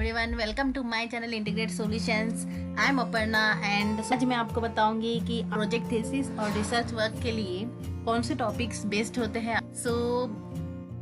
Everyone, welcome to my channel integrate solutions. I am Aparna and आज मैं आपको बताऊंगी कि प्रोजेक्ट थीसिस और रिसर्च वर्क के लिए कौन से टॉपिक्स बेस्ड होते हैं।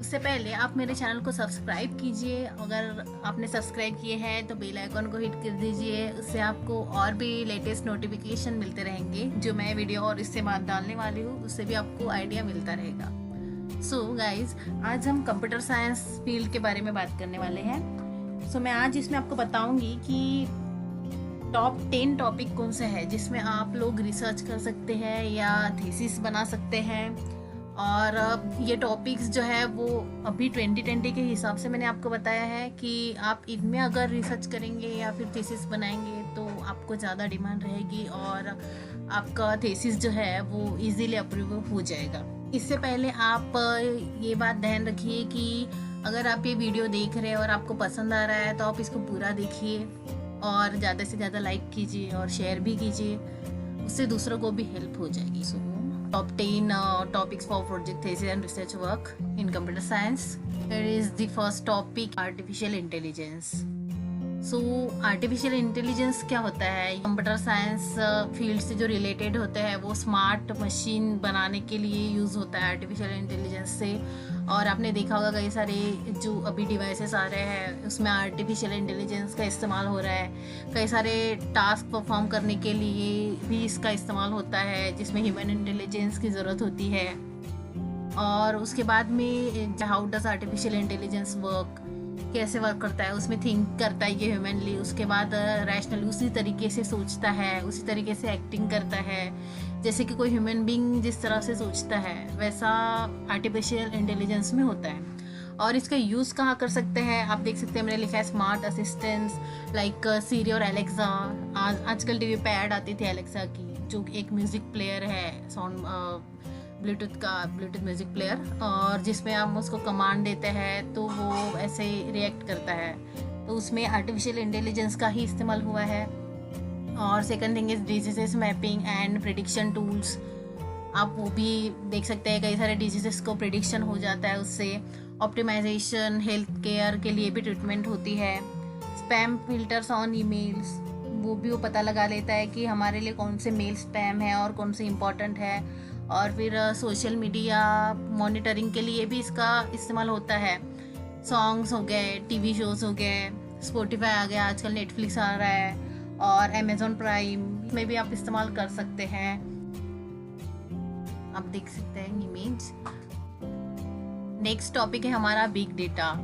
उससे पहले आप मेरे चैनल को सब्सक्राइब कीजिए। अगर आपने सब्सक्राइब किए हैं तो बेल आइकन को हिट कर दीजिए। उससे आपको और भी लेटेस्ट नोटिफिकेशन मिलते रहेंगे। जो मैं वीडियो और इससे बाद डालने वाली हूँ उससे भी आपको आइडिया मिलता रहेगा। सो गाइज, आज हम कंप्यूटर साइंस फील्ड के बारे में बात करने वाले हैं। मैं आज इसमें आपको बताऊंगी कि टॉप 10 टॉपिक कौन से हैं जिसमें आप लोग रिसर्च कर सकते हैं या थीसिस बना सकते हैं। और ये टॉपिक्स जो है वो अभी 2020 के हिसाब से मैंने आपको बताया है कि आप इनमें अगर रिसर्च करेंगे या फिर थीसिस बनाएंगे तो आपको ज़्यादा डिमांड रहेगी और आपका थीसिस जो है वो इजीली अप्रूव हो जाएगा। इससे पहले आप ये बात ध्यान रखिए कि अगर आप ये वीडियो देख रहे हैं और आपको पसंद आ रहा है तो आप इसको पूरा देखिए और ज़्यादा से ज़्यादा लाइक कीजिए और शेयर भी कीजिए। उससे दूसरों को भी हेल्प हो जाएगी। Top 10 topics for project thesis and research work in computer science. There is the first topic, artificial intelligence. Artificial intelligence क्या होता है? कंप्यूटर साइंस फील्ड से जो रिलेटेड होते हैं वो स्मार्ट मशीन बनाने के लिए यूज़ होता है आर्टिफिशियल इंटेलिजेंस से। और आपने देखा होगा कई सारे जो अभी डिवाइसेस आ रहे हैं उसमें आर्टिफिशियल इंटेलिजेंस का इस्तेमाल हो रहा है। कई सारे टास्क परफॉर्म करने के लिए भी इसका इस्तेमाल होता है जिसमें ह्यूमन इंटेलिजेंस की ज़रूरत होती है। और उसके बाद में how does artificial intelligence work, कैसे वर्क करता है, उसमें थिंक करता है ये ह्यूमनली। उसके बाद रैशनल उसी तरीके से सोचता है, उसी तरीके से एक्टिंग करता है जैसे कि कोई ह्यूमन बीइंग जिस तरह से सोचता है वैसा आर्टिफिशियल इंटेलिजेंस में होता है। और इसका यूज़ कहाँ कर सकते हैं आप देख सकते हैं, मैंने लिखा है स्मार्ट असिस्टेंट्स लाइक सीरी और एलेक्सा। आजकल टीवी पे ऐड आती थी एलेक्सा की, जो एक म्यूज़िक प्लेयर है, साउंड ब्लूटूथ म्यूज़िक प्लेयर, और जिसमें हम उसको कमांड देते हैं तो वो ऐसे रिएक्ट करता है। तो उसमें आर्टिफिशियल इंटेलिजेंस का ही इस्तेमाल हुआ है। और second thing is diseases mapping and prediction tools. आप वो भी देख सकते हैं, कई सारे डिजीजेस को प्रिडिक्शन हो जाता है उससे। ऑप्टिमाइजेशन, हेल्थ केयर के लिए भी ट्रीटमेंट होती है। स्पैम फिल्टर्स ऑन ईमेल्स, वो भी वो पता लगा लेता है कि हमारे लिए कौन से मेल स्पैम है और कौन से इम्पॉर्टेंट है। और फिर सोशल मीडिया मॉनिटरिंग के लिए भी इसका इस्तेमाल होता है। सॉन्ग्स हो गए, टीवी शोज़ हो गए, स्पॉटिफाई आ गया, आजकल नेटफ्लिक्स आ रहा है, और अमेज़ॉन प्राइम में भी आप इस्तेमाल कर सकते हैं। आप देख सकते हैं इमेज। नेक्स्ट टॉपिक है हमारा बिग डेटा।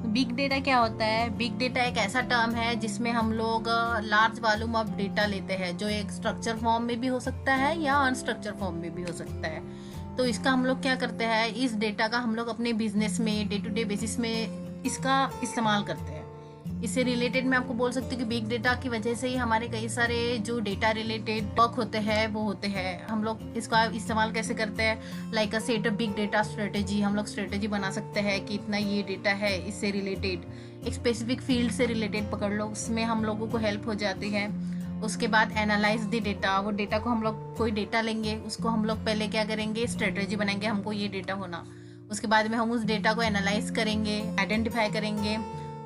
बिग डेटा क्या होता है? बिग डेटा एक ऐसा टर्म है जिसमें हम लोग लार्ज वॉल्यूम ऑफ डेटा लेते हैं, जो एक स्ट्रक्चर फॉर्म में भी हो सकता है या अनस्ट्रक्चर फॉर्म में भी हो सकता है। तो इसका हम लोग क्या करते हैं, इस डेटा का हम लोग अपने बिजनेस में डे टू डे बेसिस में इसका इस्तेमाल करते हैं। इससे रिलेटेड मैं आपको बोल सकती हूँ कि बिग डेटा की वजह से ही हमारे कई सारे जो डेटा रिलेटेड वर्क होते हैं वो होते हैं। हम लोग इसका इस्तेमाल कैसे करते हैं, like a set a big data strategy. हम लोग स्ट्रेटेजी बना सकते हैं कि इतना ये डेटा है, इससे रिलेटेड एक स्पेसिफिक फील्ड से रिलेटेड पकड़ लो, उसमें हम लोगों को हेल्प हो जाती है। उसके बाद एनालाइज द डेटा। वो डेटा को हम लोग कोई डेटा लेंगे, उसको हम लोग पहले क्या करेंगे, स्ट्रेटेजी बनाएंगे, हमको ये डेटा होना। उसके बाद में हम उस डेटा को एनालाइज करेंगे, आइडेंटिफाई करेंगे।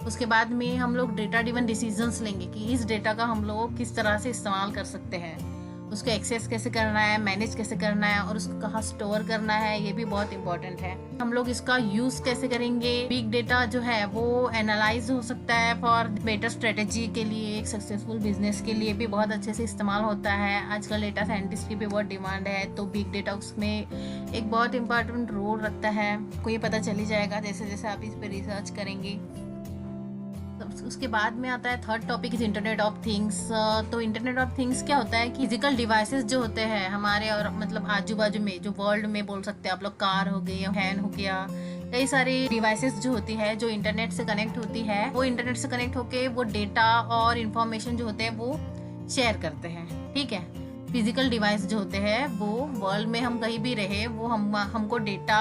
उसके बाद में हम लोग डेटा ड्रिवन डिसीजंस लेंगे कि इस डेटा का हम लोग किस तरह से इस्तेमाल कर सकते हैं, उसको एक्सेस कैसे करना है, मैनेज कैसे करना है और उसको कहाँ स्टोर करना है, ये भी बहुत इंपॉर्टेंट है। हम लोग इसका यूज़ कैसे करेंगे। बिग डेटा जो है वो एनालाइज हो सकता है फॉर बेटर स्ट्रेटेजी के लिए, एक सक्सेसफुल बिजनेस के लिए भी बहुत अच्छे से इस्तेमाल होता है। आजकल डेटा साइंटिस्ट की भी बहुत डिमांड है, तो बिग डेटा उसमें एक बहुत इंपॉर्टेंट रोल रखता है। आपको ये पता चली जाएगा जैसे जैसे आप इस पर रिसर्च करेंगे। उसके बाद में आता है third topic is internet of things. तो इंटरनेट ऑफ थिंग्स क्या होता है कि फिजिकल डिवाइसेस जो होते हैं हमारे और मतलब आजू बाजू में, जो वर्ल्ड में बोल सकते हैं आप लोग, कार हो गई, फैन हो गया, कई सारी डिवाइसेस जो होती है जो इंटरनेट से कनेक्ट होती है, वो इंटरनेट से कनेक्ट होके वो डेटा और इंफॉर्मेशन जो होते हैं वो शेयर करते हैं। ठीक है, फिजिकल डिवाइस जो होते हैं वो वर्ल्ड में हम कहीं भी रहे वो हमको डेटा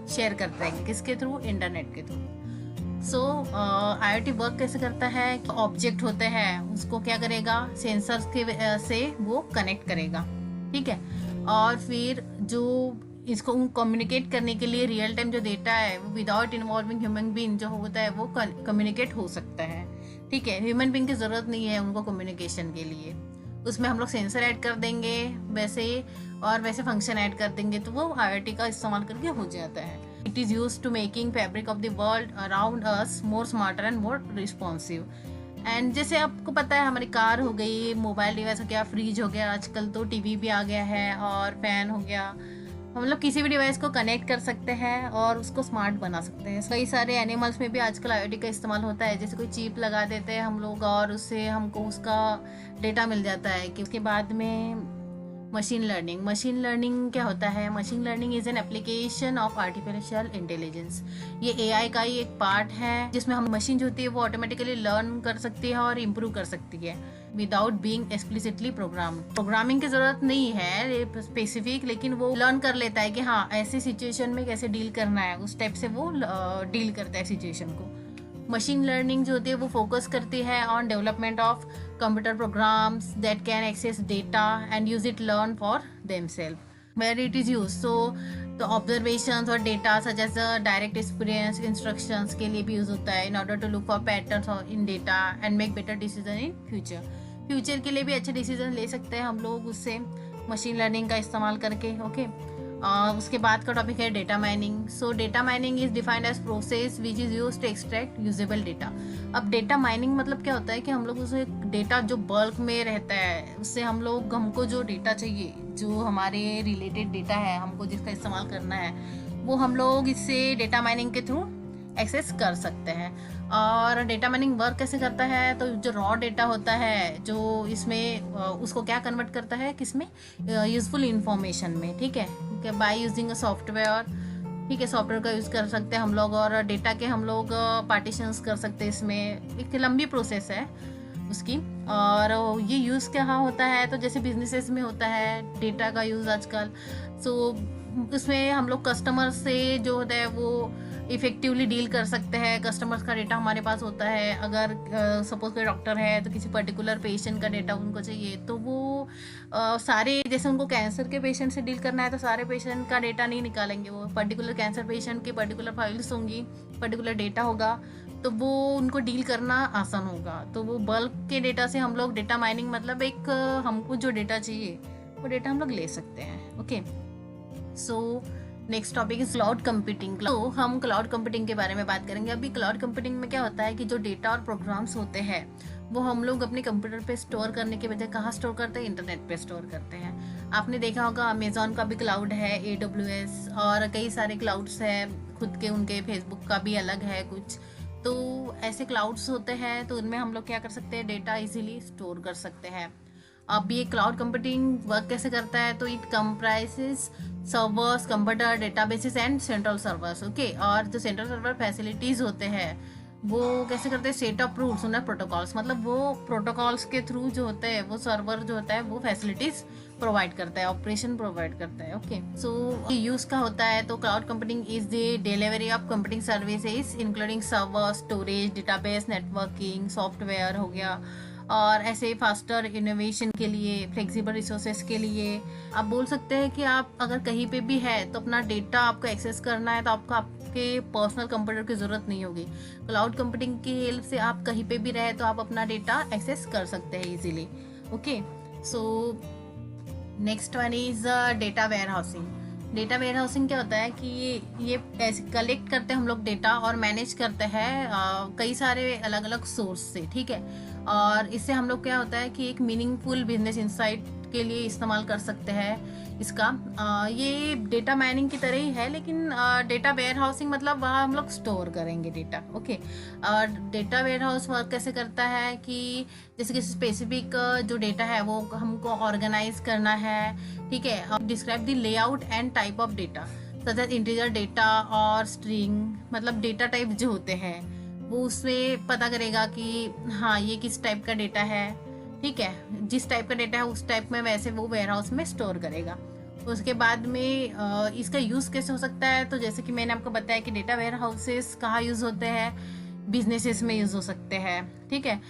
शेयर करते हैं, किसके थ्रू, इंटरनेट के थ्रू। IoT वर्क कैसे करता है, ऑब्जेक्ट होते हैं उसको क्या करेगा, सेंसर्स के से वो कनेक्ट करेगा। ठीक है, और फिर जो इसको कम्युनिकेट करने के लिए रियल टाइम जो डेटा है वो विदाउट इन्वॉल्विंग ह्यूमन बीइंग जो होता है वो कम्युनिकेट हो सकता है। ठीक है, ह्यूमन बीइंग की ज़रूरत नहीं है उनको कम्युनिकेशन के लिए। उसमें हम लोग सेंसर ऐड कर देंगे वैसे, और वैसे फंक्शन ऐड कर देंगे, तो वो IoT का इस्तेमाल करके हो जाता है। It is use to making fabric of the world around us more smarter and more responsive. And जैसे आपको पता है, हमारी कार हो गई, मोबाइल डिवाइस हो गया, फ्रिज हो गया, आजकल तो टीवी भी आ गया है, और फैन हो गया, हम लोग किसी भी डिवाइस को कनेक्ट कर सकते हैं और उसको स्मार्ट बना सकते हैं। कई सारे एनिमल्स में भी आजकल IoT का इस्तेमाल होता है, जैसे कोई चिप लगा देते हैं हम लोग और उससे हमको उसका डेटा मिल जाता है। कि उसके बाद में मशीन लर्निंग। मशीन लर्निंग क्या होता है? Machine learning is an application of artificial intelligence. ये AI का ही एक पार्ट है, जिसमें हम मशीन जो होती है वो ऑटोमेटिकली लर्न कर सकती है और इम्प्रूव कर सकती है without being explicitly program. Programming की जरूरत नहीं है स्पेसिफिक, लेकिन वो लर्न कर लेता है कि हाँ, ऐसी सिचुएशन में कैसे डील करना है, उस टाइप से वो डील करता है सिचुएशन को। मशीन लर्निंग जो होती है वो फोकस करती है on development of computer programs that can access data and use it learn for themselves where it is use. So तो ऑब्जर्वेशंस और data such as direct experience instructions के लिए भी यूज होता है in order to look for patterns in data and make better decision in future के लिए भी अच्छे डिसीजन ले सकते हैं हम लोग उससे मशीन लर्निंग का इस्तेमाल करके। ओके, उसके बाद का टॉपिक है data mining. So data mining is defined as process which is used to extract usable data. अब डेटा माइनिंग मतलब क्या होता है कि हम लोग उसे डेटा जो बल्क में रहता है उससे हमको जो डेटा चाहिए, जो हमारे रिलेटेड डेटा है, हमको जिसका इस्तेमाल करना है, वो हम लोग इससे डेटा माइनिंग के थ्रू एक्सेस कर सकते हैं। और डेटा माइनिंग वर्क कैसे करता है? तो जो रॉ डेटा होता है जो इसमें उसको क्या कन्वर्ट करता है किसमें? यूजफुल इंफॉर्मेशन में। ठीक है, बाय यूजिंग अ सॉफ्टवेयर। ठीक है, सॉफ्टवेयर का यूज़ कर सकते हैं हम लोग, और डेटा के हम लोग पार्टीशंस कर सकते हैं। इसमें एक लंबी प्रोसेस है उसकी। और ये यूज़ क्या होता है? तो जैसे बिजनेसेस में होता है डेटा का यूज़ आजकल। सो उसमें हम लोग कस्टमर से जो होता है वो इफेक्टिवली डील कर सकते हैं। कस्टमर्स का डेटा हमारे पास होता है। अगर सपोज कोई डॉक्टर है तो किसी पर्टिकुलर पेशेंट का डेटा उनको चाहिए, तो वो सारे, जैसे उनको कैंसर के पेशेंट से डील करना है तो सारे पेशेंट का डेटा नहीं निकालेंगे, वो पर्टिकुलर कैंसर पेशेंट की पर्टिकुलर फाइल्स होंगी, पर्टिकुलर डेटा होगा, तो वो उनको डील करना आसान होगा। तो वो बल्क के डेटा से हम लोग डेटा माइनिंग मतलब एक हमको जो डेटा चाहिए वो डेटा हम लोग ले सकते हैं। Okay, so next topic is cloud computing. तो हम क्लाउड कंप्यूटिंग के बारे में बात करेंगे। अभी क्लाउड कंप्यूटिंग में क्या होता है कि जो डेटा और प्रोग्राम्स होते हैं वो हम लोग अपने कंप्यूटर पे स्टोर करने के बजाय कहाँ स्टोर करते हैं? इंटरनेट पे स्टोर करते हैं। आपने देखा होगा अमेजोन का भी क्लाउड है, AWS, और कई सारे क्लाउड्स हैं खुद के, उनके फेसबुक का भी अलग है कुछ। तो ऐसे क्लाउड्स होते हैं, तो उनमें हम लोग क्या कर सकते हैं? डेटा इजीली स्टोर कर सकते हैं। अब ये क्लाउड कंप्यूटिंग वर्क कैसे करता है? तो it comprises servers, computer, databases and central servers. Okay, और जो सेंट्रल सर्वर फैसिलिटीज होते हैं वो कैसे करते हैं? सेट ऑफ रूल्स और प्रोटोकॉल्स, मतलब वो प्रोटोकॉल्स के थ्रू जो होते हैं वो सर्वर जो होता है वो फैसिलिटीज प्रोवाइड करता है, ऑपरेशन प्रोवाइड करता है। ओके, सो यूज का होता है तो cloud computing is the delivery of computing services including server, storage, database, networking, software हो गया, और ऐसे फास्टर इनोवेशन के लिए, फ्लेक्सिबल रिसोर्सेज के लिए। आप बोल सकते हैं कि आप अगर कहीं पे भी है तो अपना डेटा आपको एक्सेस करना है तो आपको आपके पर्सनल कंप्यूटर की ज़रूरत नहीं होगी। क्लाउड कंप्यूटिंग की हेल्प से आप कहीं पे भी रहे तो आप अपना डेटा एक्सेस कर सकते हैं easily. Okay, so next one is data warehousing. Data warehousing क्या होता है कि ये ऐसे कलेक्ट करते हैं हम लोग डेटा और मैनेज करते हैं कई सारे अलग अलग सोर्स से। ठीक है, और इससे हम लोग क्या होता है कि एक मीनिंगफुल बिजनेस इंसाइट के लिए इस्तेमाल कर सकते हैं इसका। ये डेटा माइनिंग की तरह ही है, लेकिन डेटा वेयर हाउसिंग मतलब वहाँ हम लोग स्टोर करेंगे डेटा। ओके, और डेटा वेयर हाउस वर्क कैसे करता है कि जैसे कि स्पेसिफिक जो डेटा है वो हमको ऑर्गेनाइज करना है। ठीक है, describe the layout and type of data such as integer data और स्ट्रिंग, मतलब डेटा टाइप जो होते हैं वो उसमें पता करेगा कि हाँ ये किस टाइप का डेटा है। ठीक है, जिस टाइप का डेटा है उस टाइप में वैसे वो वेयर हाउस में स्टोर करेगा। उसके बाद में इसका यूज़ कैसे हो सकता है? तो जैसे कि मैंने आपको बताया कि डेटा वेयर हाउसेस कहाँ यूज़ होते हैं? बिजनेसेस में यूज़ हो सकते हैं। ठीक है,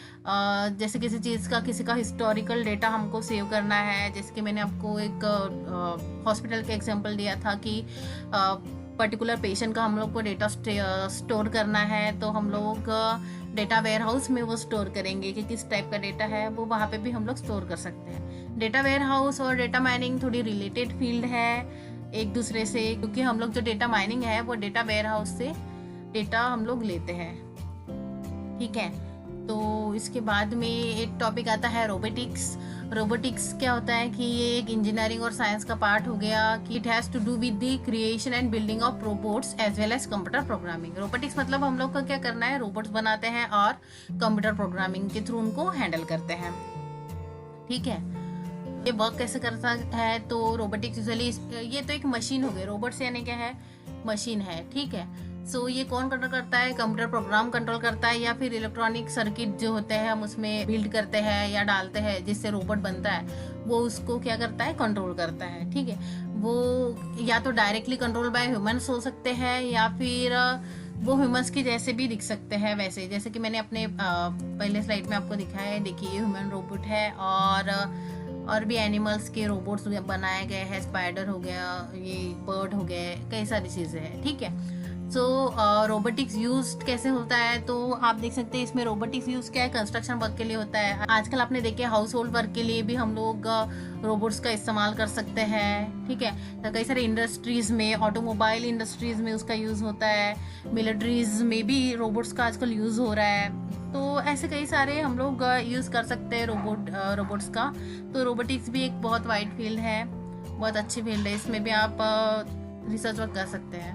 जैसे किसी चीज़ का, किसी का हिस्टोरिकल डेटा हमको सेव करना है, जैसे कि मैंने आपको एक हॉस्पिटल का एग्जांपल दिया था कि पर्टिकुलर पेशेंट का हम लोग को डेटा स्टोर करना है तो हम लोग डेटा वेयर हाउस में वो स्टोर करेंगे कि किस टाइप का डेटा है, वो वहाँ पे भी हम लोग स्टोर कर सकते हैं। डेटा वेयर हाउस और डेटा माइनिंग थोड़ी रिलेटेड फील्ड है एक दूसरे से, क्योंकि हम लोग जो डेटा माइनिंग है वो डेटा वेयर हाउस से डेटा हम लोग लेते हैं, ठीक है। तो इसके बाद में एक टॉपिक आता है रोबोटिक्स। रोबोटिक्स क्या होता है कि ये एक इंजीनियरिंग और साइंस का पार्ट हो गया कि it has to do with the creation and building of robots as well as computer programming. Robotics मतलब हम लोग को क्या करना है, रोबोट्स बनाते हैं और कंप्यूटर प्रोग्रामिंग के थ्रू उनको हैंडल करते हैं, ठीक है। ये वर्क कैसे करता है, तो रोबोटिक्स यूजुअली ये तो एक मशीन हो गई, रोबोट्स यानी क्या है, मशीन है, ठीक है। सो ये कौन कंट्रोल करता है, कंप्यूटर प्रोग्राम कंट्रोल करता है या फिर इलेक्ट्रॉनिक सर्किट जो होते हैं हम उसमें बिल्ड करते हैं या डालते हैं जिससे रोबोट बनता है, वो उसको क्या करता है, कंट्रोल करता है, ठीक है। वो या तो डायरेक्टली कंट्रोल बाय ह्यूमंस हो सकते हैं या फिर वो ह्यूमंस की जैसे भी दिख सकते हैं, वैसे जैसे कि मैंने अपने पहले स्लाइड में आपको दिखाया है, देखिए ये ह्यूमन रोबोट है और भी एनिमल्स के रोबोट्स बनाए गए हैं, स्पाइडर हो गया, ये बर्ड हो गए, कई सारी चीज़ें हैं, ठीक है। सो रोबोटिक्स यूज कैसे होता है, तो आप देख सकते हैं इसमें रोबोटिक्स यूज क्या है, कंस्ट्रक्शन वर्क के लिए होता है। आजकल आपने देखे हाउस होल्ड वर्क के लिए भी हम लोग रोबोट्स का इस्तेमाल कर सकते हैं, ठीक है। तो कई सारे इंडस्ट्रीज में, ऑटोमोबाइल इंडस्ट्रीज में उसका यूज होता है, मिलिट्रीज में भी रोबोट्स का आजकल यूज हो रहा है। तो ऐसे कई सारे हम लोग यूज कर सकते हैं रोबोट्स का। तो रोबोटिक्स भी एक बहुत वाइड फील्ड है, बहुत अच्छी फील्ड है, इसमें भी आप रिसर्च वर्क कर सकते हैं।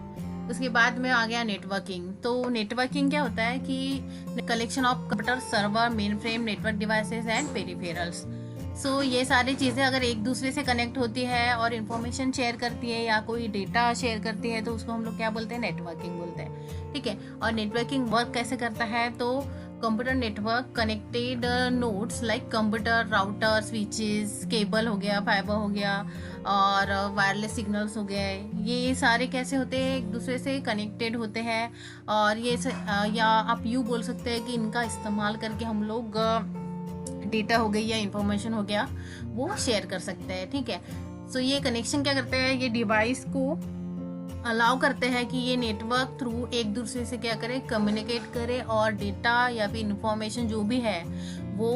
उसके बाद में आ गया नेटवर्किंग। तो नेटवर्किंग क्या होता है कि collection of computer, server, mainframe, network devices and peripherals. So ये सारी चीज़ें अगर एक दूसरे से कनेक्ट होती है और इन्फॉर्मेशन शेयर करती है या कोई डेटा शेयर करती है तो उसको हम लोग क्या बोलते हैं, नेटवर्किंग बोलते हैं, ठीक है। और नेटवर्किंग वर्क कैसे करता है, तो computer network connected nodes like computer, router, switches, cable हो गया, फाइबर हो गया और वायरलेस सिग्नल्स हो गए, ये सारे कैसे होते हैं, एक दूसरे से कनेक्टेड होते हैं। और ये या आप यूँ बोल सकते हैं कि इनका इस्तेमाल करके हम लोग डेटा हो गई या इंफॉर्मेशन हो गया वो शेयर कर सकते हैं, ठीक है। सो ये कनेक्शन क्या करते हैं, ये डिवाइस को अलाउ करते हैं कि ये नेटवर्क थ्रू एक दूसरे से क्या करे, कम्युनिकेट करे और डेटा या फिर इंफॉर्मेशन जो भी है वो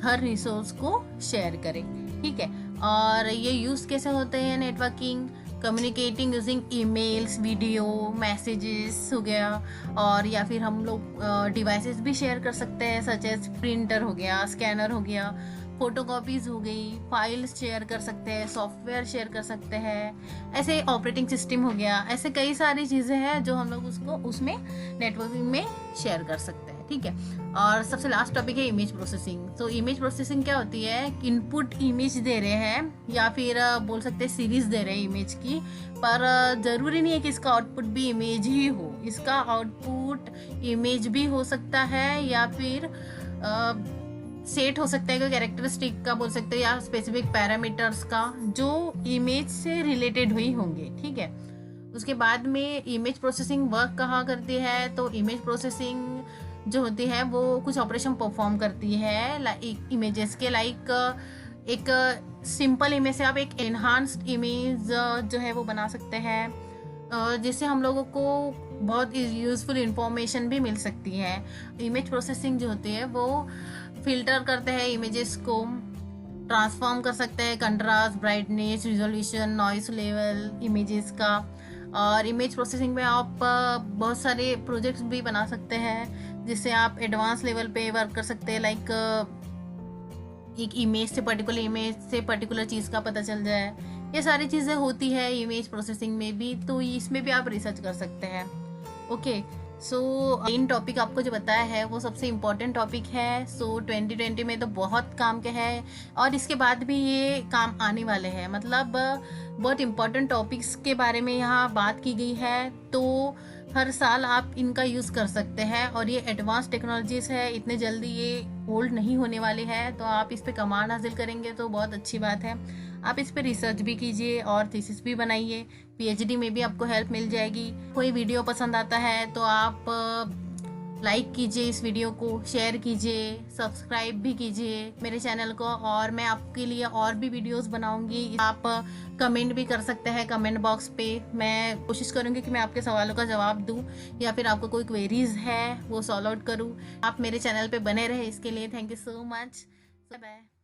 हर रिसोर्स को शेयर करे, ठीक है। और ये यूज़ कैसे होते हैं networking, communicating using emails, video, messages हो गया, और या फिर हम लोग डिवाइसेस भी शेयर कर सकते हैं सच एज प्रिंटर हो गया, स्कैनर हो गया, फोटोकॉपीज हो गई, फाइल्स शेयर कर सकते हैं, सॉफ्टवेयर शेयर कर सकते हैं, ऐसे ऑपरेटिंग सिस्टम हो गया, ऐसे कई सारी चीज़ें हैं जो हम लोग उसको उसमें नेटवर्किंग में शेयर कर सकते हैं, ठीक है। और सबसे लास्ट टॉपिक है इमेज प्रोसेसिंग। तो इमेज प्रोसेसिंग क्या होती है, इनपुट इमेज दे रहे हैं या फिर बोल सकते हैं सीरीज दे रहे हैं इमेज की, पर ज़रूरी नहीं है कि इसका आउटपुट भी इमेज ही हो, इसका आउटपुट इमेज भी हो सकता है या फिर सेट हो सकता है, कोई कैरेक्टरिस्टिक का बोल सकते हैं या स्पेसिफिक पैरामीटर्स का जो इमेज से रिलेटेड हुई होंगे, ठीक है। उसके बाद में इमेज प्रोसेसिंग वर्क कहाँ करती है, तो इमेज प्रोसेसिंग जो होती है वो कुछ ऑपरेशन परफॉर्म करती है लाइक इमेजेस के, लाइक एक सिंपल इमेज से आप एक एनहांस्ड इमेज जो है वो बना सकते हैं जिससे हम लोगों को बहुत यूजफुल इंफॉर्मेशन भी मिल सकती है। इमेज प्रोसेसिंग जो होती है वो फिल्टर करते हैं इमेजेस को, ट्रांसफॉर्म कर सकते हैं contrast, brightness, resolution, noise level images का। और इमेज प्रोसेसिंग में आप बहुत सारे प्रोजेक्ट्स भी बना सकते हैं जिससे आप एडवांस लेवल पे वर्क कर सकते हैं, लाइक एक इमेज से पर्टिकुलर चीज़ का पता चल जाए, ये सारी चीज़ें होती है इमेज प्रोसेसिंग में भी, तो इसमें भी आप रिसर्च कर सकते हैं, ओके। सो मेन टॉपिक आपको जो बताया है वो सबसे इम्पोर्टेंट टॉपिक है। सो 2020 में तो बहुत काम के है और इसके बाद भी ये काम आने वाले हैं, मतलब बहुत इम्पोर्टेंट टॉपिक्स के बारे में यहाँ बात की गई है, तो हर साल आप इनका यूज़ कर सकते हैं और ये एडवांस टेक्नोलॉजीज़ है, इतने जल्दी ये ओल्ड नहीं होने वाली है, तो आप इस पे कमांड हासिल करेंगे तो बहुत अच्छी बात है। आप इस पे रिसर्च भी कीजिए और थीसिस भी बनाइए, पीएचडी में भी आपको हेल्प मिल जाएगी। कोई वीडियो पसंद आता है तो आप लाइक कीजिए इस वीडियो को, शेयर कीजिए, सब्सक्राइब भी कीजिए मेरे चैनल को। और मैं आपके लिए और भी वीडियोस बनाऊंगी। आप कमेंट भी कर सकते हैं कमेंट बॉक्स पे। मैं कोशिश करूंगी कि मैं आपके सवालों का जवाब दूं, या फिर आपको कोई क्वेरीज है वो सॉल्व आउट करूं। आप मेरे चैनल पे बने रहे इसके लिए thank you so much. Bye bye.